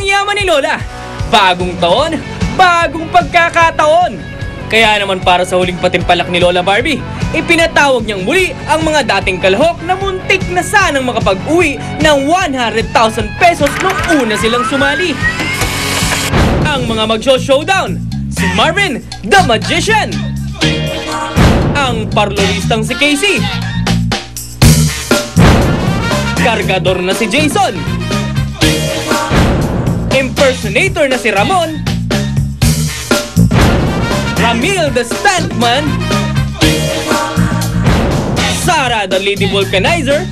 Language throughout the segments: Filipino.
Ang yaman ni Lola. Bagong taon, bagong pagkakataon. Kaya naman para sa huling patimpalak ni Lola Barbie, ipinatawag niyang muli ang mga dating kalahok na muntik na sanang makapag-uwi ng 100,000 pesos nung una silang sumali. Ang mga mag-showdown, si Marvin the Magician, ang parloristang si Casey, kargador na si Jason, impersonator na si Ramon, Ramil the Stuntman, Sarah the Lady Vulcanizer,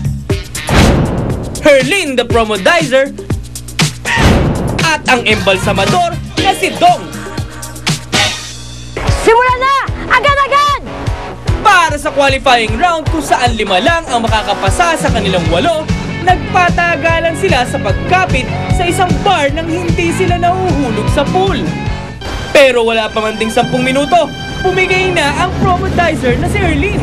Herlin the Promodizer, at ang embalsamador na si Dong. Simula na! Agad-agad! Para sa qualifying round kung saan 5 lang ang makakapasa sa kanilang 8, nagpatagalan sila sa pagkapit sa isang bar nang hindi sila nahuhulog sa pool. Pero wala pa man ding 10 minuto, pumigay na ang promodizer na si Erlin.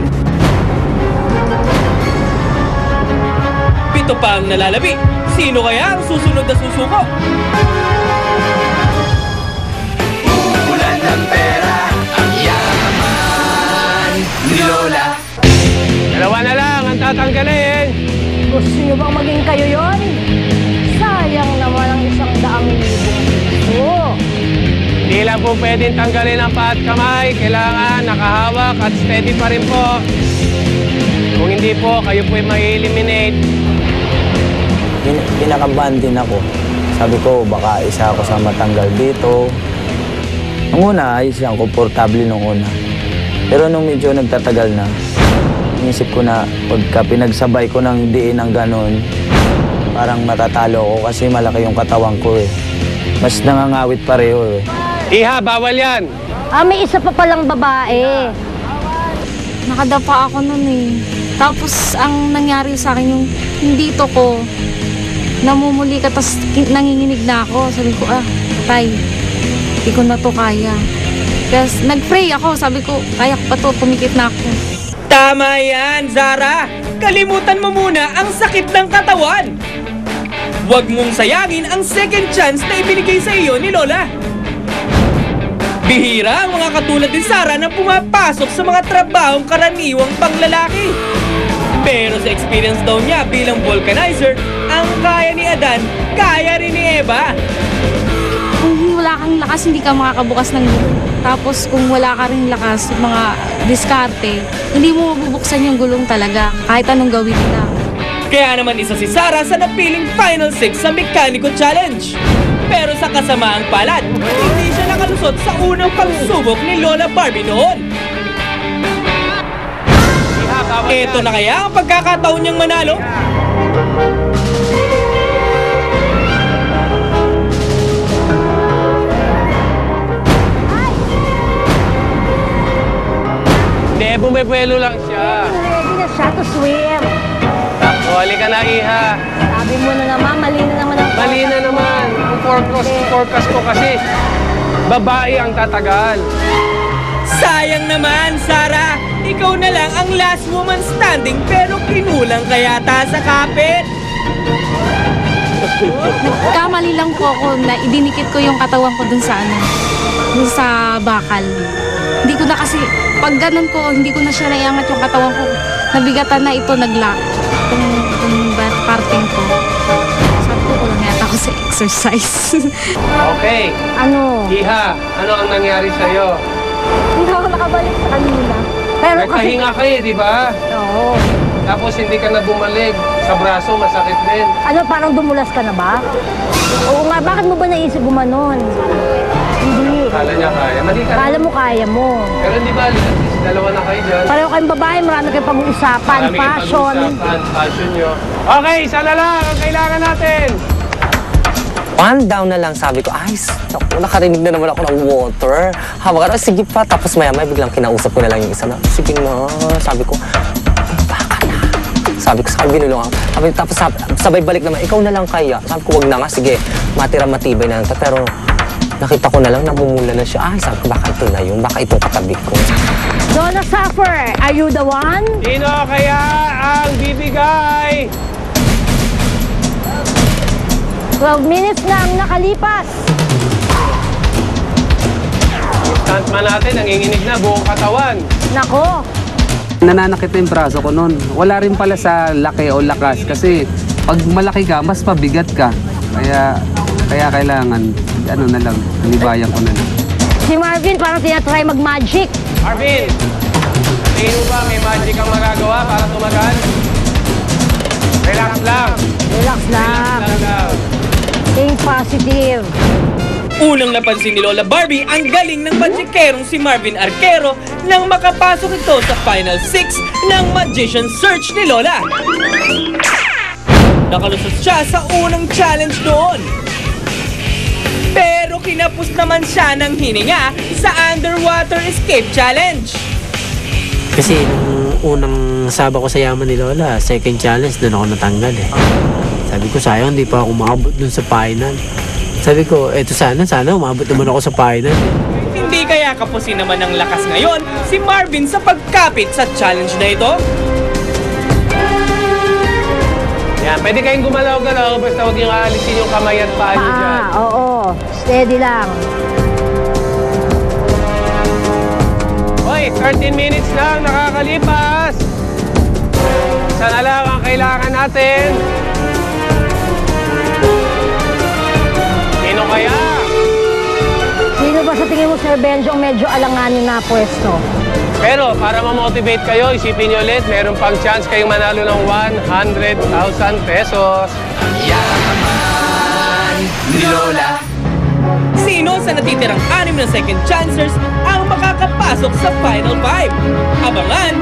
7 pa ang nalalabi. Sino kaya ang susunod na susuko? Ulan ng pera, ang yaman ni Lola. Dalawa na lang ang tatanggalin. Gusto niyo bang maging kayo yon? Sayang naman ang 100,000 piso. Hindi lang po pwedeng tanggalin ang paa at kamay. Kailangan nakahawak at steady pa rin po. Kung hindi po, kayo po'y ma-eliminate. Kinakabahan din ako. Sabi ko, baka isa ako sa matanggal dito. Nung una, ayos yan, komportable nung una. Pero nung medyo nagtatagal na, inisip ko na pagka pinagsabay ko ng diin ng ganon, parang matatalo ako kasi malaki yung katawan ko eh. Mas nangangawit pareho eh. Iha, bawal yan. May isa pa palang babae. Nakadapa ako nun eh. Tapos ang nangyari sa akin yung dito ko, namumuli ka, tapos nanginginig na ako. Sabi ko, patay. Hindi ko na to kaya. Kaya nag-pray ako, sabi ko, kaya ko pa to, pumikit na ako. Tama yan, Zara! Kalimutan mo muna ang sakit ng katawan! Huwag mong sayangin ang second chance na ibinigay sa iyo ni Lola. Bihira ang mga katulad ni Zara na pumapasok sa mga trabahong karaniwang panglalaki. Pero sa experience daw niya bilang vulcanizer, ang kaya ni Adan, kaya rin ni Eva. Kung wala kang lakas, hindi ka makakabukas ng gulong. Tapos kung wala ka rin lakas, mga diskarte, hindi mo mabubuksan yung gulong talaga, kahit anong gawin nila. Kaya naman isa si Zara sa napiling Final 6 sa Mekaniko Challenge. Pero sa kasamaang palad, hindi siya nakalusot sa unang pagsubok ni Lola Barbie noon. Ito na kaya ang pagkakataon niyang manalo? Hindi, bumipwelo lang siya. Ready na siya to swim. Huli ka na, Iha. Sabi mo na naman, mali na naman ang Mali na naman. Ang forecast ko kasi, babae ang tatagal. Sayang naman, Zara! Ikaw na lang ang last woman standing pero kinulang ka yata sa kapit. Nagkamali lang po ako na idinikit ko yung katawan ko dun sa dun sa bakal. Hindi ko na kasi, pag ganun ko, hindi ko na siya naiangat yung katawan ko. Nabigatan na ito, nag-lock. Itong parting ko. Sabi ko, kulang yata ako sa exercise. Okay. Ano? Iha, ano ang nangyari sa'yo? Hindi ako nakabalik sa kanina. Pero kasi... Nagkahinga kayo, di ba? Oo. Tapos hindi ka na bumalik. Sa braso, masakit din. Ano, parang dumulas ka na ba? Oo nga, bakit mo ba naisip gumanon? Hindi. Kala niya kaya. Mali ka. Kala mo kaya mo. Pero di ba, dalawa na kayo dyan. Pareho kayong babae, marami kayong pag-uusapan, Marami kayong passion. pag-usapan, passion nyo. Okay, isa na lang ang kailangan natin. 1 down na lang, sabi ko, ay, naku, nakarinig na naman ako ng water. Hawak ka, sige pa. Tapos maya-maya biglang kinausap ko na lang yung isa na, sige na, sabi ko, baka na. Sabi ko, sabi binulong ako. Tapos sabay balik naman, ikaw na lang kaya. Sabi ko, wag na nga, sige, matira matibay na lang. Pero nakita ko na lang, namumula na siya. Ay, sabi ko, baka ito na yun, baka itong katabi ko. Donna Suffer, are you the one? Sino kaya ang bibigay 12 minutes na ang nakalipas. Stuntman natin, nanginginig na buong katawan. Nako, Nananakit na yung braso ko noon. Wala rin pala sa laki o lakas kasi pag malaki ka, mas mabigat ka. Kaya kailangan, ano na lang, libayan ko na lang. si Marvin parang tinatry mag-magic. Marvin, tingin mo ba may magic ang magagawa para tumagal? Relax lang. Relax lang. Relax lang. Think positive. Unang napansin ni Lola Barbie ang galing ng magickerong si Marvin Arquero nang makapasok ito sa Final 6 ng Magician Search ni Lola. Nakalusot siya sa unang challenge doon. Pero kinapos naman siya ng hininga sa Underwater Escape Challenge. Kasi nung unang saba ko sa yaman ni Lola, second challenge, doon ako natanggal eh. Sabi ko, sayang, hindi pa ako umabot dun sa final. Sabi ko, eto sana umabot naman ako sa final. Hindi kaya kapusin naman ng lakas ngayon si Marvin sa pagkapit sa challenge na ito? Yan, pwede kayong gumalaw-galaw, basta huwag yung aalisin yung kamay at paa nyo dyan. Oo. Steady lang. Hoy, 13 minutes lang, nakakalipas. Isa na lang ang kailangan natin. Sino kaya? Sino ba sa tingin mo, Sir Benjo, ang medyo alanganin na pwesto? Pero para ma-motivate kayo, isipin nyo ulit, meron pang chance kayong manalo ng 100,000 pesos. Yaman ni Lola. Sino sa natitirang 6 na second chancers ang makakapasok sa Final 5? Abangan